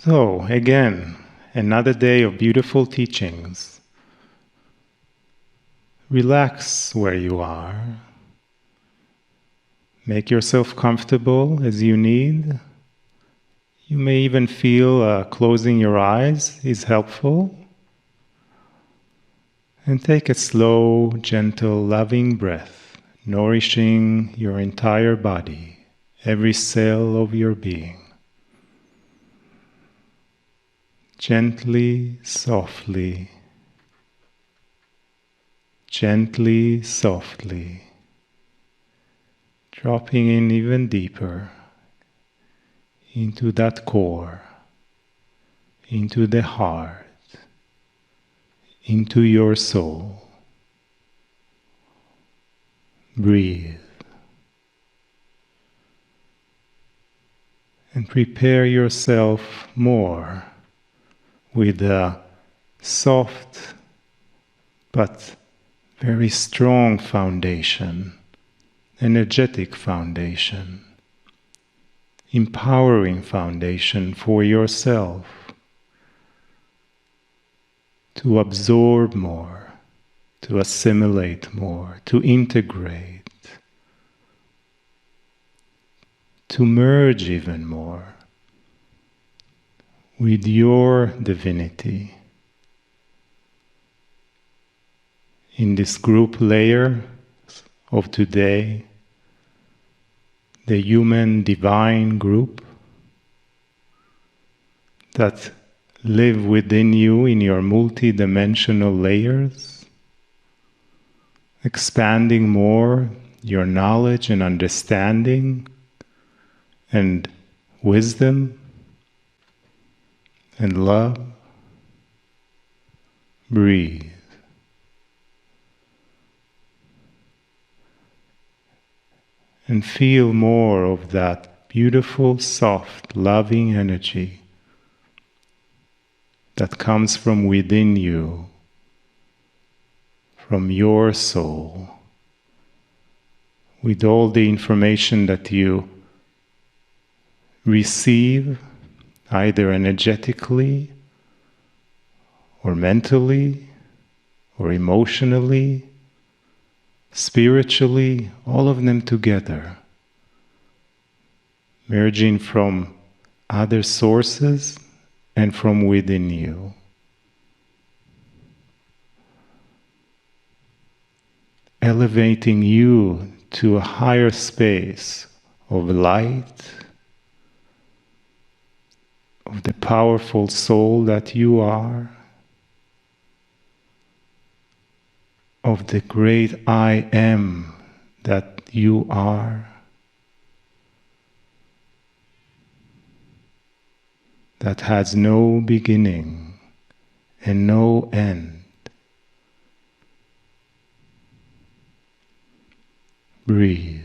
So, again, another day of beautiful teachings. Relax where you are. Make yourself comfortable as you need. You may even feel closing your eyes is helpful. And take a slow, gentle, loving breath, nourishing your entire body, every cell of your being. Gently, softly, dropping in even deeper into that core, into the heart, into your soul. Breathe. And prepare yourself more with a soft but very strong foundation, energetic foundation, empowering foundation for yourself to absorb more, to assimilate more, to integrate, to merge even more with your divinity. In this group layer of today, the human divine group that live within you in your multi-dimensional layers, expanding more your knowledge and understanding and wisdom and love. Breathe. And feel more of that beautiful, soft, loving energy that comes from within you, from your soul, with all the information that you receive, either energetically, or mentally, or emotionally, spiritually, all of them together, merging from other sources and from within you. Elevating you to a higher space of light, of the powerful soul that you are, of the great I Am that you are, that has no beginning and no end. Breathe.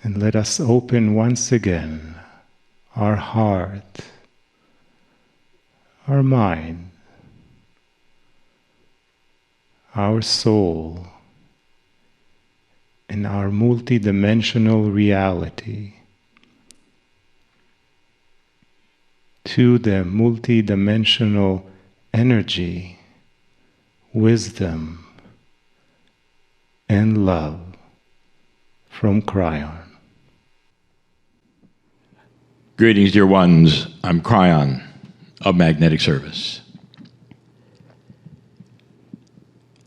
And let us open once again our heart, our mind, our soul, and our multidimensional reality to the multidimensional energy, wisdom, and love from Kryon. Greetings, dear ones. I'm Kryon of Magnetic Service.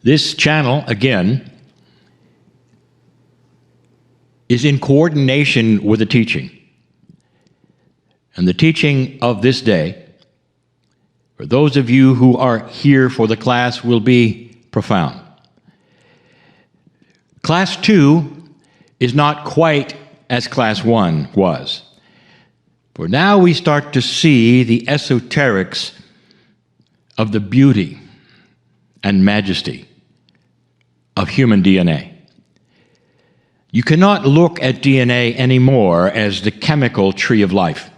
This channel, again, is in coordination with the teaching. And the teaching of this day, for those of you who are here for the class, will be profound. Class 2 is not quite as Class 1 was. For now we start to see the esoterics of the beauty and majesty of human DNA. You cannot look at DNA anymore as the chemical tree of life.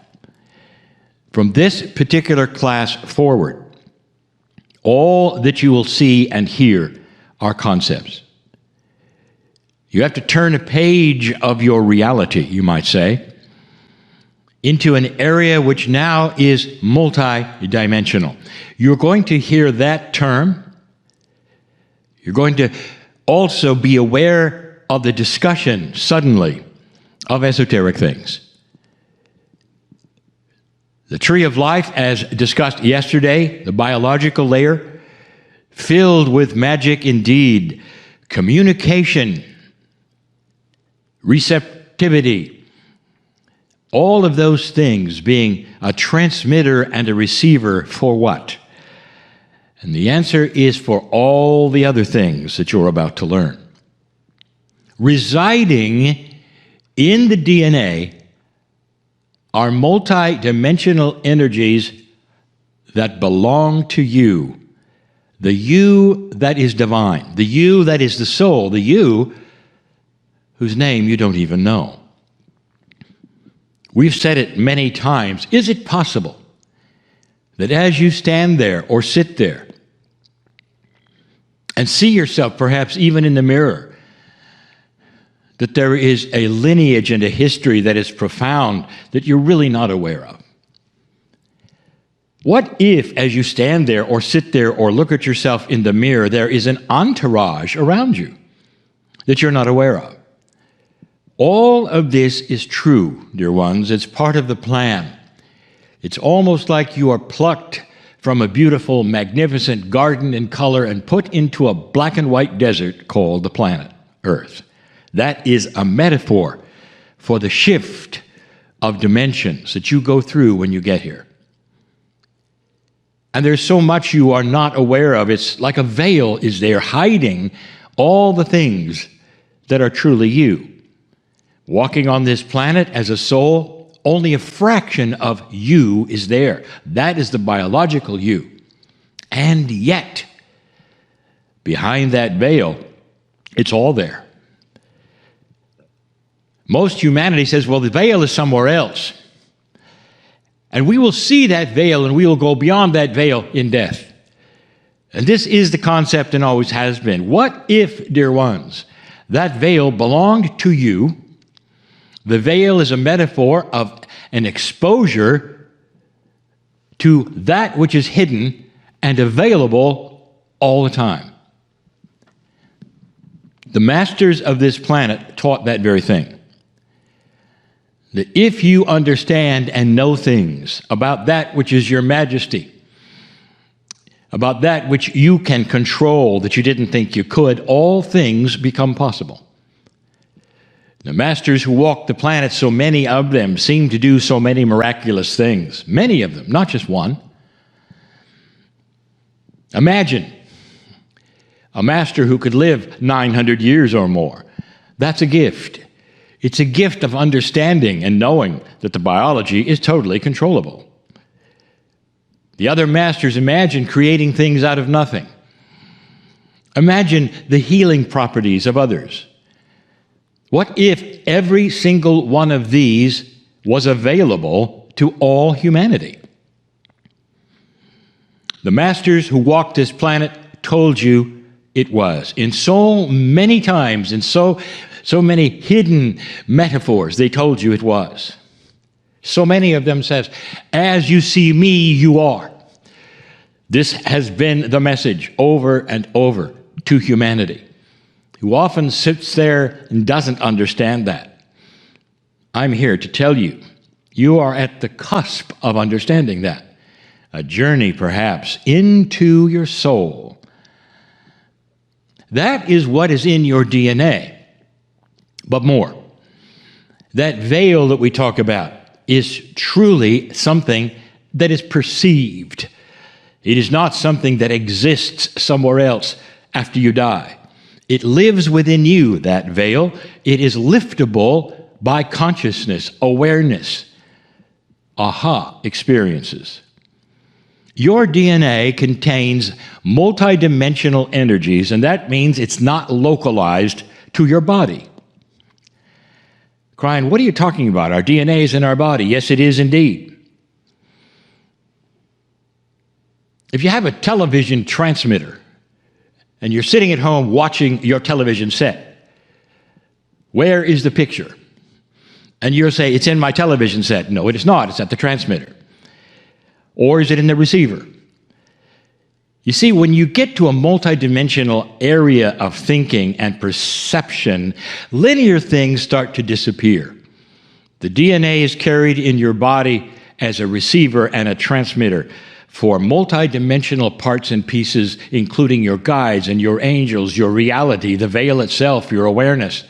From this particular class forward, all that you will see and hear are concepts. You have to turn a page of your reality, you might say, into an area which now is multidimensional. You're going to hear that term. You're going to also be aware of the discussion, suddenly, of esoteric things. The tree of life, as discussed yesterday, the biological layer, filled with magic indeed, communication, receptivity, all of those things being a transmitter and a receiver for what? And the answer is for all the other things that you're about to learn. Residing in the DNA are multi-dimensional energies that belong to you. The you that is divine, the you that is the soul, the you whose name you don't even know. We've said it many times. Is it possible that as you stand there or sit there and see yourself perhaps even in the mirror, that there is a lineage and a history that is profound that you're really not aware of? What if, as you stand there or sit there or look at yourself in the mirror, there is an entourage around you that you're not aware of? All of this is true, dear ones. It's part of the plan. It's almost like you are plucked from a beautiful, magnificent garden in color and put into a black and white desert called the planet Earth. That is a metaphor for the shift of dimensions that you go through when you get here. And there's so much you are not aware of. It's like a veil is there hiding all the things that are truly you. Walking on this planet as a soul, only a fraction of you is there. That is the biological you. And yet, behind that veil, it's all there. Most humanity says, well, the veil is somewhere else. And we will see that veil and we will go beyond that veil in death. And this is the concept and always has been. What if, dear ones, that veil belonged to you? The veil is a metaphor of an exposure to that which is hidden and available all the time. The masters of this planet taught that very thing. That if you understand and know things about that which is your majesty, about that which you can control that you didn't think you could, all things become possible. The masters who walked the planet, so many of them seem to do so many miraculous things. Many of them, not just one. Imagine a master who could live 900 years or more. That's a gift. It's a gift of understanding and knowing that the biology is totally controllable. The other masters imagine creating things out of nothing. Imagine the healing properties of others. What if every single one of these was available to all humanity? The masters who walked this planet told you it was. In so many times, in so many hidden metaphors, they told you it was. So many of them says, as you see me, you are. This has been the message over and over to humanity, who often sits there and doesn't understand that. I'm here to tell you, you are at the cusp of understanding that. A journey, perhaps, into your soul. That is what is in your DNA. But more. That veil that we talk about is truly something that is perceived. It is not something that exists somewhere else after you die. It lives within you, that veil. It is liftable by consciousness, awareness, aha experiences. Your DNA contains multidimensional energies, and that means it's not localized to your body. Crying, what are you talking about? Our DNA is in our body. Yes, it is indeed. If you have a television transmitter and you're sitting at home watching your television set, where is the picture? And you'll say, it's in my television set. No, it is not. It's at the transmitter. Or is it in the receiver? You see, when you get to a multidimensional area of thinking and perception, linear things start to disappear. The DNA is carried in your body as a receiver and a transmitter for multidimensional parts and pieces, including your guides and your angels, your reality, the veil itself, your awareness,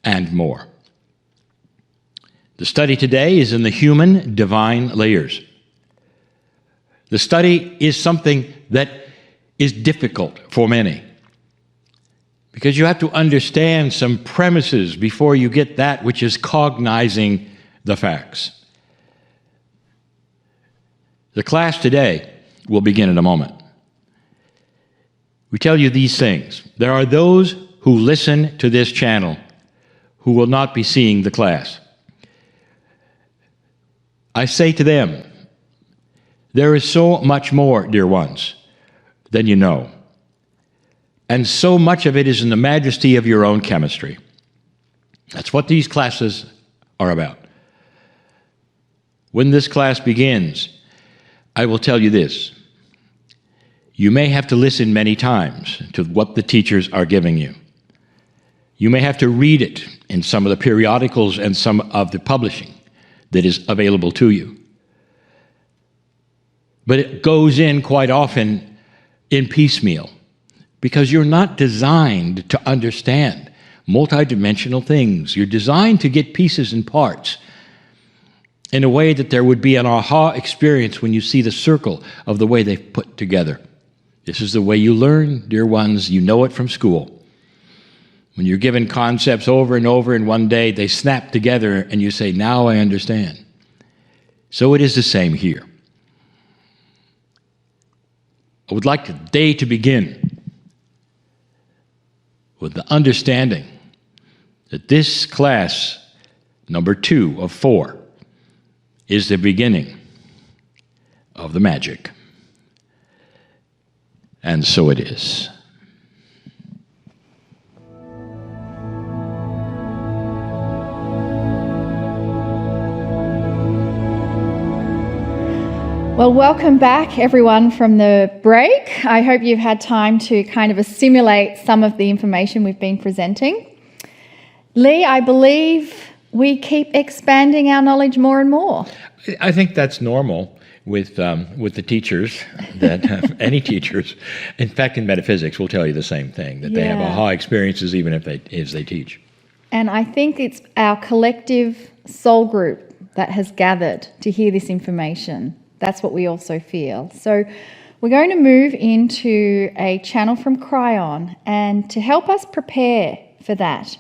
and more. The study today is in the human divine layers. The study is something that is difficult for many because you have to understand some premises before you get that which is cognizing the facts. The class today will begin in a moment. We tell you these things. There are those who listen to this channel who will not be seeing the class. I say to them, there is so much more, dear ones, than you know. And so much of it is in the majesty of your own chemistry. That's what these classes are about. When this class begins, I will tell you this. You may have to listen many times to what the teachers are giving you. You may have to read it in some of the periodicals and some of the publishing that is available to you. But it goes in quite often in piecemeal because you're not designed to understand multidimensional things. You're designed to get pieces and parts in a way that there would be an aha experience when you see the circle of the way they've put together. This is the way you learn, dear ones. You know it from school. When you're given concepts over and over in one day, they snap together and you say, now I understand. So it is the same here. I would like today to begin with the understanding that this class, number 2 of 4, is the beginning of the magic. And so it is. Well, welcome back, everyone, from the break. I hope you've had time to kind of assimilate some of the information we've been presenting. Lee, I believe we keep expanding our knowledge more and more. I think that's normal with the teachers, that any teachers. In fact, in metaphysics, will tell you the same thing, that they have aha experiences even if they teach. And I think it's our collective soul group that has gathered to hear this information. That's what we also feel. So we're going to move into a channel from Kryon, and to help us prepare for that,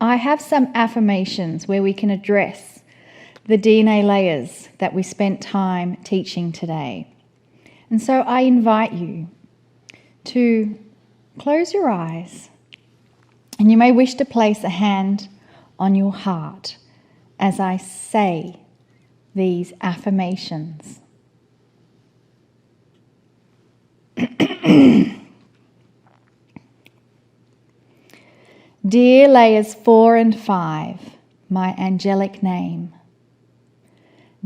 I have some affirmations where we can address the DNA layers that we spent time teaching today. And so I invite you to close your eyes, and you may wish to place a hand on your heart as I say these affirmations. Dear layers 4 and 5, my angelic name.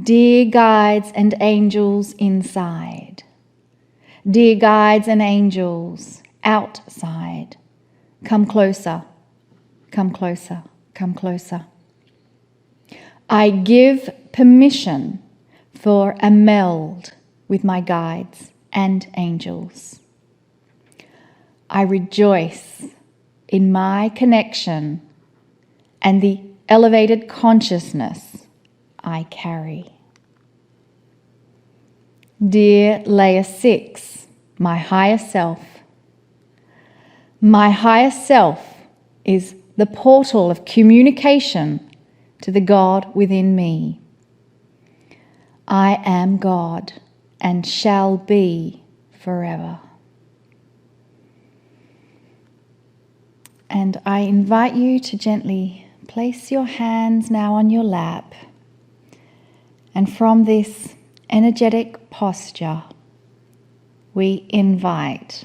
Dear guides and angels inside. Dear guides and angels outside. Come closer, come closer, come closer. I give permission for a meld with my guides and angels. I rejoice in my connection and the elevated consciousness I carry. Dear layer 6, my higher self. My higher self is the portal of communication to the God within me. I am God and shall be forever. And I invite you to gently place your hands now on your lap. And from this energetic posture, we invite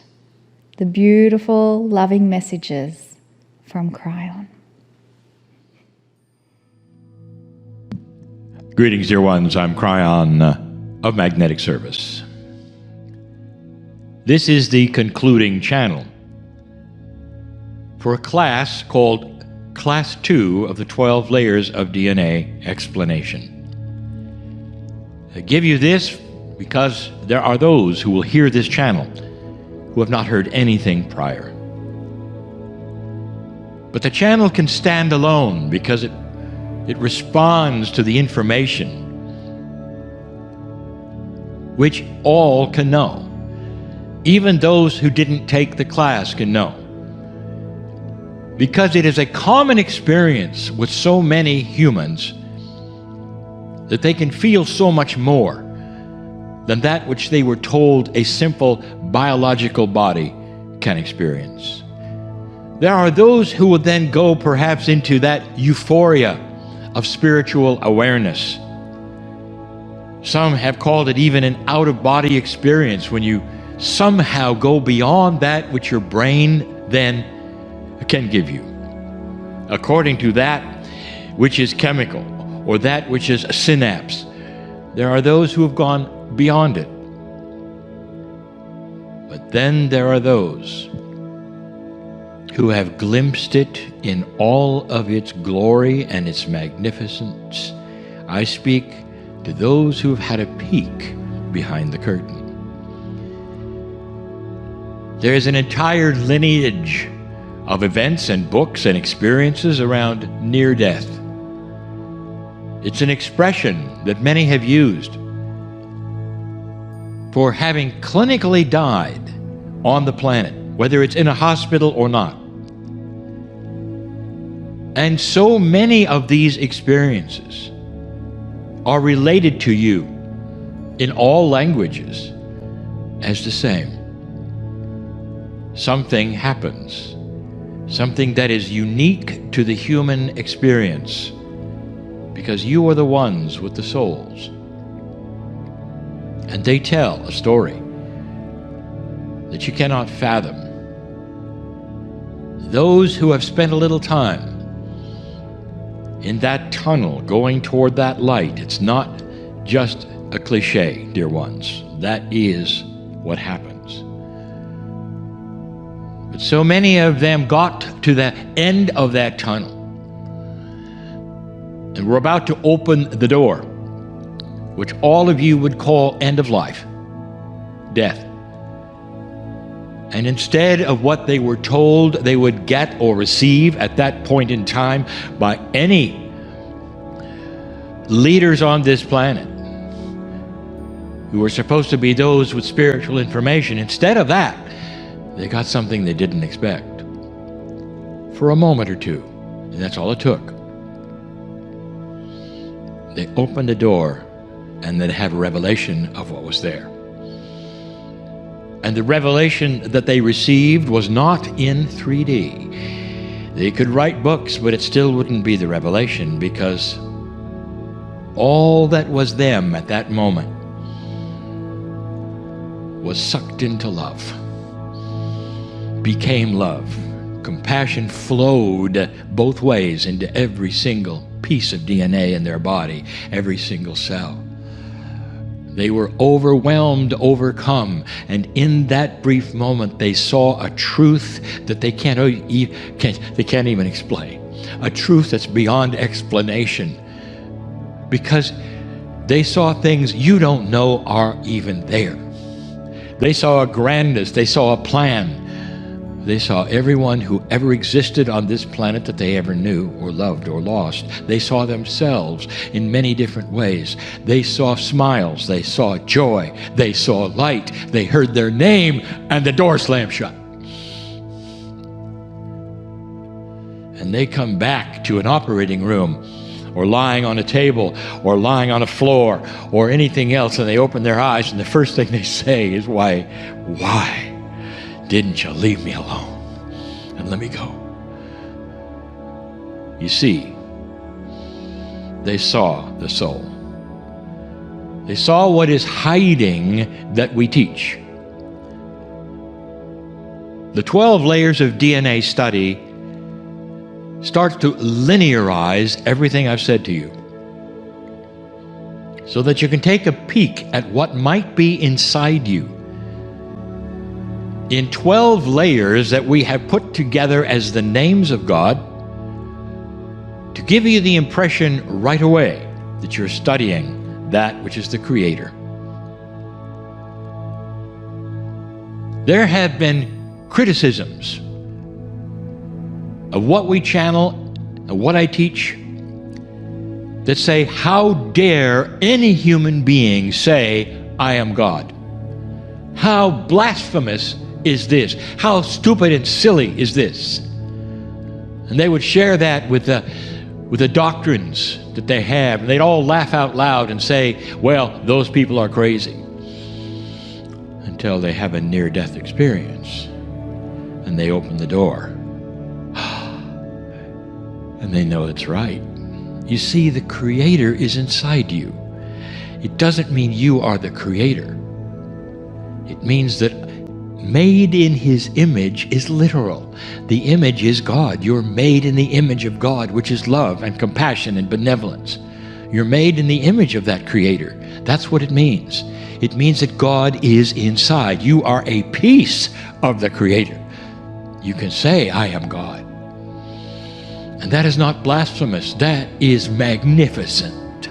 the beautiful, loving messages from Kryon. Greetings, dear ones. I'm Cryon of Magnetic Service. This is the concluding channel for a class called Class 2 of the 12 Layers of DNA Explanation. I give you this because there are those who will hear this channel who have not heard anything prior. But the channel can stand alone because it responds to the information which all can know. Even those who didn't take the class can know. Because it is a common experience with so many humans that they can feel so much more than that which they were told a simple biological body can experience. There are those who will then go perhaps into that euphoria of spiritual awareness. Some have called it even an out-of-body experience when you somehow go beyond that which your brain then can give you, according to that which is chemical or that which is a synapse. There are those who have gone beyond it. But then there are those who have glimpsed it in all of its glory and its magnificence. I speak to those who have had a peek behind the curtain. There is an entire lineage of events and books and experiences around near death. It's an expression that many have used for having clinically died on the planet, whether it's in a hospital or not. And so many of these experiences are related to you in all languages as the same. Something happens, something that is unique to the human experience, because you are the ones with the souls. And they tell a story that you cannot fathom. Those who have spent a little time in that tunnel going toward that light, it's not just a cliche, dear ones. That is what happens. But so many of them got to the end of that tunnel, and we're about to open the door, which all of you would call end of life, death. And instead of what they were told they would get or receive at that point in time by any leaders on this planet who were supposed to be those with spiritual information, instead of that, they got something they didn't expect for a moment or two, and that's all it took. They opened the door and then have a revelation of what was there. And the revelation that they received was not in 3D. They could write books, but it still wouldn't be the revelation, because all that was them at that moment was sucked into love, became love. Compassion flowed both ways into every single piece of DNA in their body, every single cell. They were overwhelmed, overcome, and in that brief moment they saw a truth that they can't even explain, a truth that's beyond explanation, because they saw things you don't know are even there. They saw a grandness, they saw a plan. They saw everyone who ever existed on this planet that they ever knew or loved or lost. They saw themselves in many different ways. They saw smiles, they saw joy, they saw light, they heard their name, and the door slammed shut. And they come back to an operating room, or lying on a table, or lying on a floor, or anything else, and they open their eyes, and the first thing they say is, why didn't you leave me alone and let me go? You see, they saw the soul. They saw what is hiding that we teach. The 12 layers of DNA study starts to linearize everything I've said to you. so that you can take a peek at what might be inside you. In 12 layers that we have put together as the names of God, to give you the impression right away that you're studying that which is the Creator. There have been criticisms of what we channel and what I teach that say, how dare any human being say, I am God? How blasphemous is this? How stupid and silly is this? And they would share that with the doctrines that they have, and they'd all laugh out loud and say, well, those people are crazy. Until they have a near-death experience, and they open the door, and they know it's right. You see, the Creator is inside you. It doesn't mean you are the Creator. It means that made in His image is literal. The image is God. You're made in the image of God, which is love and compassion and benevolence. You're made in the image of that Creator. That's what it means. It means that God is inside. You are a piece of the Creator. You can say, I am God. And that is not blasphemous. That is magnificent.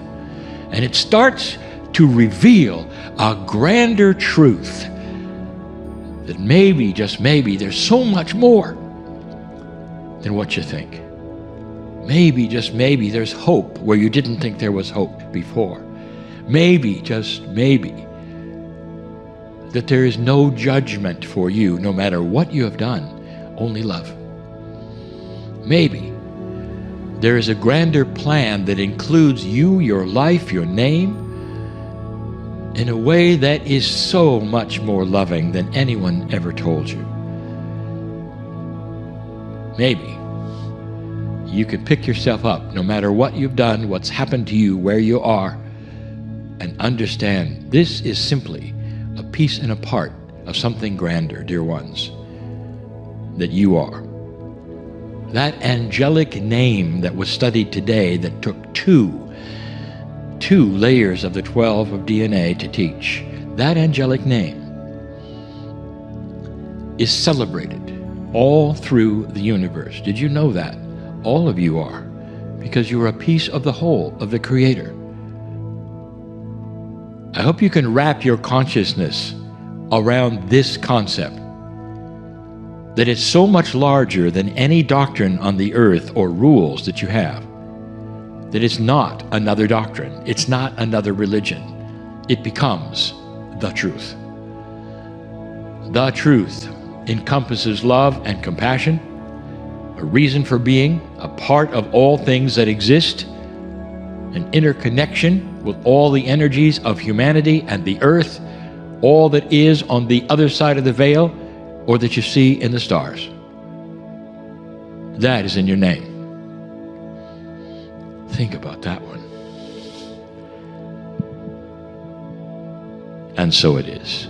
And it starts to reveal a grander truth that maybe, just maybe, there's so much more than what you think. Maybe, just maybe, there's hope where you didn't think there was hope before. Maybe, just maybe, that there is no judgment for you, no matter what you have done, only love. Maybe there is a grander plan that includes you, your life, your name, in a way that is so much more loving than anyone ever told you. Maybe you can pick yourself up, no matter what you've done, what's happened to you, where you are, and understand this is simply a piece and a part of something grander, dear ones, that you are. That angelic name that was studied today, that took two layers of the 12 of DNA to teach, that angelic name is celebrated all through the universe. Did you know that? All of you are, because you are a piece of the whole of the Creator. I hope you can wrap your consciousness around this concept, that it's so much larger than any doctrine on the earth or rules that you have, that it's not another doctrine, it's not another religion. It becomes the truth. The truth encompasses love and compassion, a reason for being, a part of all things that exist, an interconnection with all the energies of humanity and the earth, all that is on the other side of the veil, or that you see in the stars. That is in your name. Think about that one. And so it is.